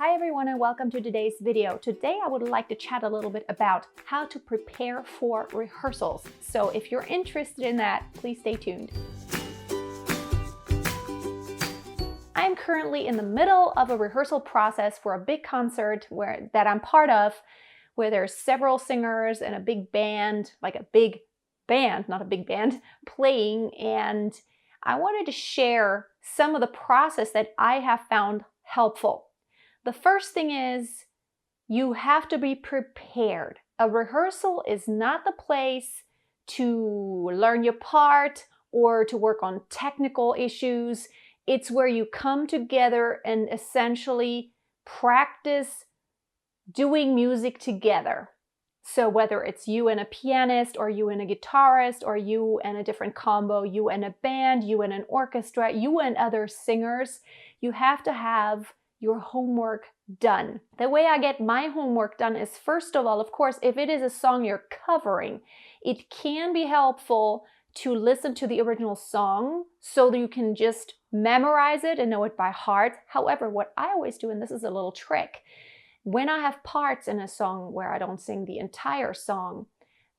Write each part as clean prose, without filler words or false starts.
Hi everyone and welcome to today's video. Today I would like to chat a little bit about how to prepare for rehearsals. So if you're interested in that, please stay tuned. I'm currently in the middle of a rehearsal process for a big concert that I'm part of, where there's several singers and a big band, like a big band, not a big band, playing. And I wanted to share some of the process that I have found helpful. The first thing is you have to be prepared. A rehearsal is not the place to learn your part or to work on technical issues. It's where you come together and essentially practice doing music together. So whether it's you and a pianist or you and a guitarist or you and a different combo, you and a band, you and an orchestra, you and other singers, you have to have your homework done. The way I get my homework done is, first of all, of course, if it is a song you're covering, it can be helpful to listen to the original song so that you can just memorize it and know it by heart. However, what I always do, and this is a little trick, when I have parts in a song where I don't sing the entire song,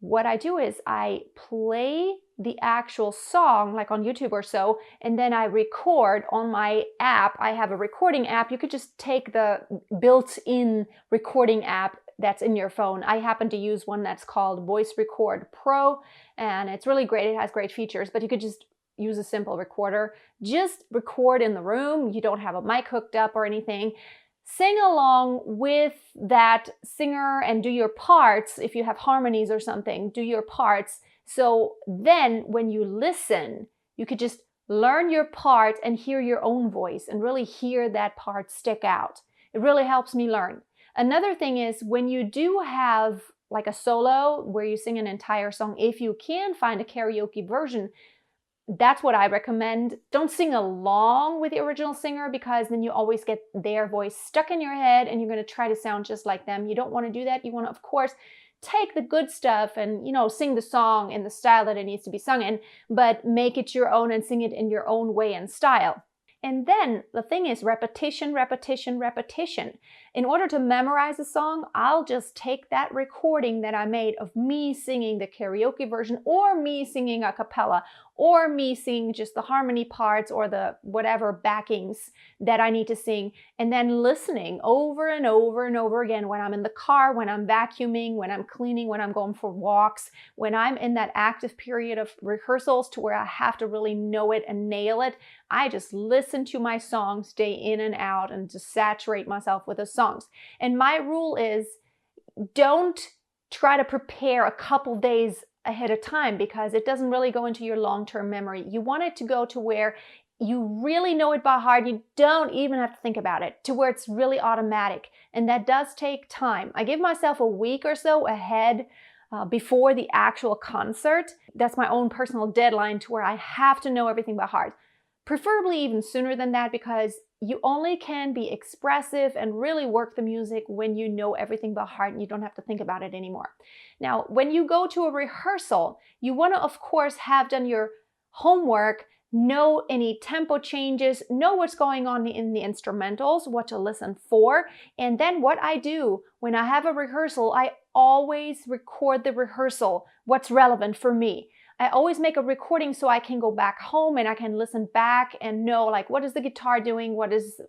what I do is I play the actual song, like on YouTube or so, and then I record on my app. I have a recording app. You could just take the built-in recording app that's in your phone. I happen to use one that's called Voice Record Pro, and it's really great. It has great features, but you could just use a simple recorder. Just record in the room. You don't have a mic hooked up or anything. Sing along with that singer and do your parts. If you have harmonies or something, do your parts. So then when you listen, you could just learn your part and hear your own voice and really hear that part stick out. It really helps me learn. Another thing is when you do have like a solo where you sing an entire song, if you can find a karaoke version, that's what I recommend. Don't sing along with the original singer because then you always get their voice stuck in your head and you're going to try to sound just like them. You don't want to do that. You want to, of course, take the good stuff and, sing the song in the style that it needs to be sung in, but make it your own and sing it in your own way and style. And then the thing is repetition, repetition, repetition. In order to memorize a song, I'll just take that recording that I made of me singing the karaoke version or me singing a cappella or me singing just the harmony parts or the whatever backings that I need to sing, and then listening over and over and over again when I'm in the car, when I'm vacuuming, when I'm cleaning, when I'm going for walks, when I'm in that active period of rehearsals to where I have to really know it and nail it. I just listen to my songs day in and out and just saturate myself with the songs. And my rule is don't try to prepare a couple days ahead of time because it doesn't really go into your long-term memory. You want it to go to where you really know it by heart. You don't even have to think about it, to where it's really automatic. And that does take time. I give myself a week or so ahead before the actual concert. That's my own personal deadline to where I have to know everything by heart. Preferably even sooner than that, because you only can be expressive and really work the music when you know everything by heart and you don't have to think about it anymore. Now, when you go to a rehearsal, you want to, of course, have done your homework, know any tempo changes, know what's going on in the instrumentals, what to listen for. And then what I do when I have a rehearsal, I always record the rehearsal, what's relevant for me. I always make a recording so I can go back home and I can listen back and know, like, what is the guitar doing? What is,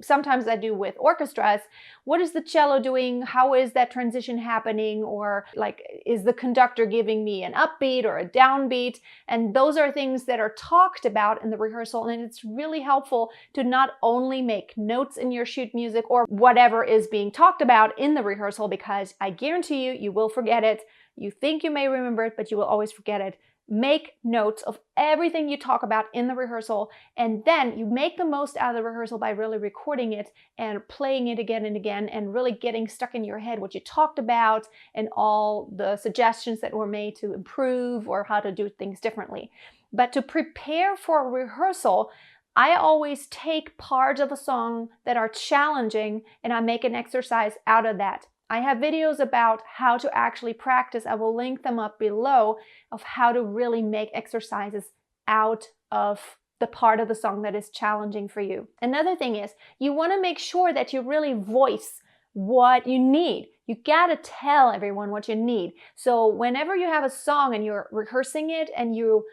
sometimes I do with orchestras. What is the cello doing? How is that transition happening? Or like, is the conductor giving me an upbeat or a downbeat? And those are things that are talked about in the rehearsal. And it's really helpful to not only make notes in your sheet music or whatever is being talked about in the rehearsal, because I guarantee you will forget it. You think you may remember it, but you will always forget it. Make notes of everything you talk about in the rehearsal, and then you make the most out of the rehearsal by really recording it and playing it again and again and really getting stuck in your head what you talked about and all the suggestions that were made to improve or how to do things differently. But to prepare for a rehearsal, I always take parts of a song that are challenging and I make an exercise out of that. I have videos about how to actually practice. I will link them up below of how to really make exercises out of the part of the song that is challenging for you. Another thing is you want to make sure that you really voice what you need. You gotta tell everyone what you need. So whenever you have a song and you're rehearsing it and you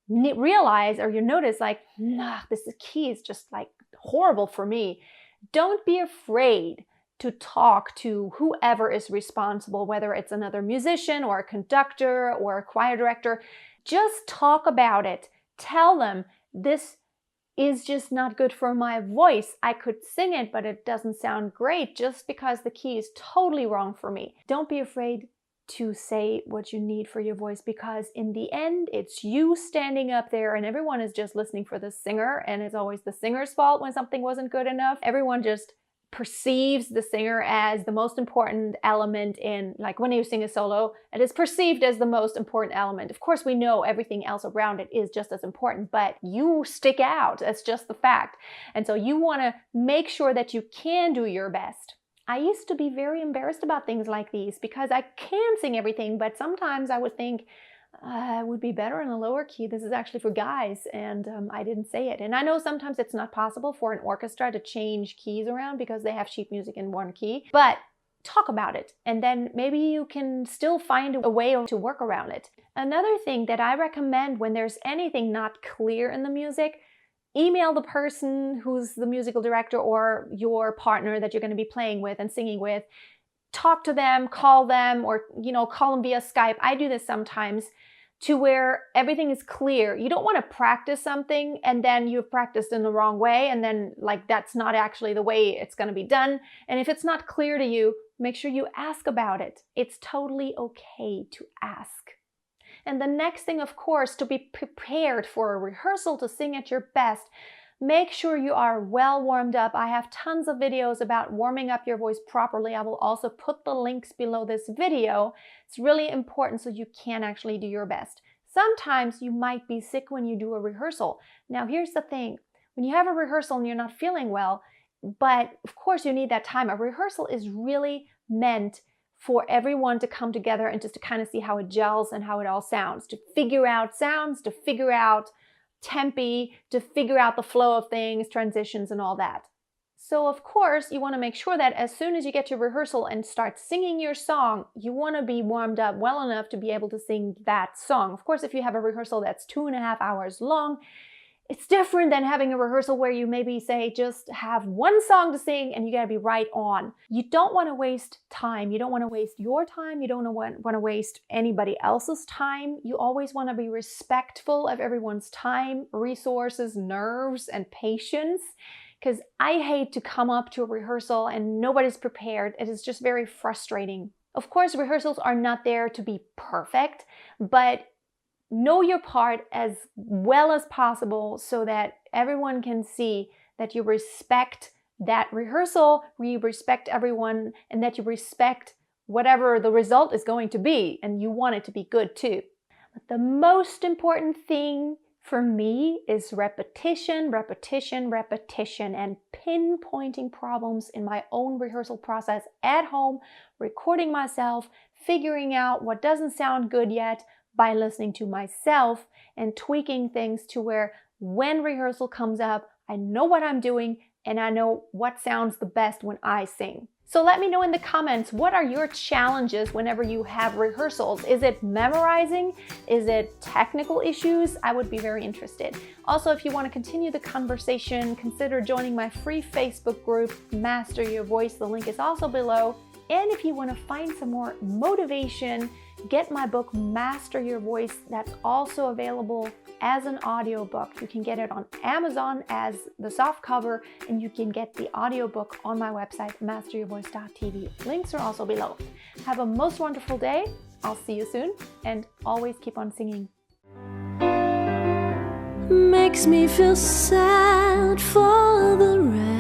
realize or you notice like, nah, this key is just like horrible for me, don't be afraid to talk to whoever is responsible, whether it's another musician or a conductor or a choir director. Just talk about it. Tell them, this is just not good for my voice. I could sing it, but it doesn't sound great just because the key is totally wrong for me. Don't be afraid to say what you need for your voice, because in the end, it's you standing up there and everyone is just listening for the singer, and it's always the singer's fault when something wasn't good enough. Everyone just perceives the singer as the most important element in, like when you sing a solo, it is perceived as the most important element. Of course, we know everything else around it is just as important, but you stick out. That's just the fact. And so you want to make sure that you can do your best. I used to be very embarrassed about things like these because I can sing everything, but sometimes I would think, it would be better in a lower key. This is actually for guys, and I didn't say it. And I know sometimes it's not possible for an orchestra to change keys around because they have sheet music in one key, but talk about it, and then maybe you can still find a way to work around it. Another thing that I recommend when there's anything not clear in the music, email the person who's the musical director or your partner that you're going to be playing with and singing with. Talk to them, call them, or call them via Skype. I do this sometimes to where everything is clear. You don't want to practice something and then you've practiced in the wrong way, and then like that's not actually the way it's going to be done. And if it's not clear to you, make sure you ask about it. It's totally okay to ask. And the next thing, of course, to be prepared for a rehearsal to sing at your best, make sure you are well warmed up. I have tons of videos about warming up your voice properly. I will also put the links below this video. It's really important so you can actually do your best. Sometimes you might be sick when you do a rehearsal. Now, here's the thing. When you have a rehearsal and you're not feeling well, but of course you need that time. A rehearsal is really meant for everyone to come together and just to kind of see how it gels and how it all sounds, to figure out sounds, to figure out tempi, to figure out the flow of things, transitions, and all that. So of course, you want to make sure that as soon as you get to rehearsal and start singing your song, you want to be warmed up well enough to be able to sing that song. Of course, if you have a rehearsal that's 2.5 hours long, it's different than having a rehearsal where you maybe say just have one song to sing and you gotta be right on. You don't want to waste time. You don't want to waste your time. You don't want to waste anybody else's time. You always want to be respectful of everyone's time, resources, nerves, and patience. Because I hate to come up to a rehearsal and nobody's prepared. It is just very frustrating. Of course, rehearsals are not there to be perfect, but know your part as well as possible so that everyone can see that you respect that rehearsal, you respect everyone, and that you respect whatever the result is going to be, and you want it to be good too. But the most important thing for me is repetition, repetition, repetition, and pinpointing problems in my own rehearsal process at home, recording myself, figuring out what doesn't sound good yet, by listening to myself and tweaking things to where when rehearsal comes up, I know what I'm doing and I know what sounds the best when I sing. So let me know in the comments, what are your challenges whenever you have rehearsals? Is it memorizing? Is it technical issues? I would be very interested. Also, if you want to continue the conversation, consider joining my free Facebook group, Master Your Voice. The link is also below. And if you want to find some more motivation, get my book, Master Your Voice. That's also available as an audiobook. You can get it on Amazon as the soft cover, and you can get the audiobook on my website, masteryourvoice.tv. Links are also below. Have a most wonderful day. I'll see you soon, and always keep on singing. Makes me feel sad for the rest.